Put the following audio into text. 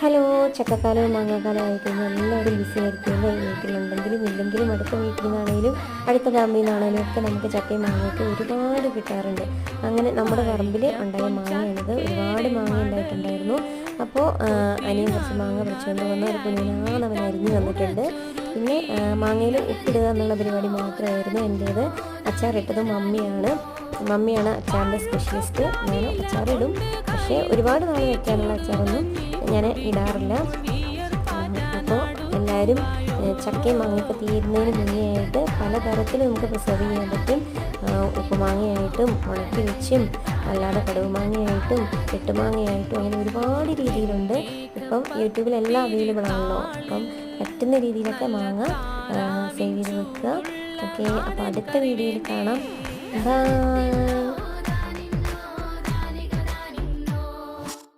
Hello, ചക്കക്കാലവും മാങ്ങാക്കാലവും ആയിക്കഴിഞ്ഞാൽ എല്ലാവരും BC ആയിരിക്കുമല്ലോ. വീട്ടിലുണ്ടെങ്കിലും ഇല്ലെങ്കിലും അടുത്ത വീട്ടിൽ നിന്നാണെങ്കിലും അടുത്ത ഫാമിലിയിൽ നിന്നാണെങ്കിലും ഒക്കെ നമുക്ക് ചക്കയും മാങ്ങയൊക്കെ ഒരുപാട് കിട്ടാറുണ്ട്. അങ്ങനെ നമ്മുടെ പറമ്പിൽ ഉണ്ടായ മാങ്ങയാണിത്. ഒരുപാട് മാങ്ങ ഉണ്ടായിട്ടുണ്ടായിരുന്നു. അപ്പോൾ അനിയൻ കുറച്ച് മാങ്ങ പറിച്ചുകൊണ്ട് വന്ന് ഒരു കുഞ്ഞിനാണ് അവൻ അരിഞ്ഞ് തന്നിട്ടുണ്ട്. പിന്നെ മാങ്ങയിൽ ഉപ്പിടുക എന്നുള്ള പരിപാടി മാത്രമായിരുന്നു എൻ്റേത്. അച്ചാറിട്ടത് മമ്മിയാണ് അച്ചാറിൻ്റെ സ്പെഷ്യലിസ്റ്റ്. ഞാൻ അച്ചാറിടും, പക്ഷേ ഒരുപാട് നാൾ വയ്ക്കാനുള്ള അച്ചാറൊന്നും ഞാൻ ഇടാറില്ല. അപ്പോൾ എല്ലാവരും ചക്കയും മാങ്ങയൊക്കെ തീരുന്നതിന് മുന്നേ ആയിട്ട് പലതരത്തിൽ നമുക്ക് പ്രിസർവ് ചെയ്യാൻ പറ്റും. ഉപ്പുമാങ്ങയായിട്ടും ഉണക്കി വെച്ചും അല്ലാതെ കടുക് മാങ്ങയായിട്ടും കെട്ടുമാങ്ങയായിട്ടും അങ്ങനെ ഒരുപാട് രീതിയിലുണ്ട്. ഇപ്പം യൂട്യൂബിലെല്ലാം അവൈലബിൾ ആണല്ലോ. അപ്പം പറ്റുന്ന രീതിയിലൊക്കെ മാങ്ങ സേവ് ചെയ്ത് വെക്കുക. ഓക്കെ, അപ്പോൾ അടുത്ത വീഡിയോയിൽ കാണാം. ബൈ.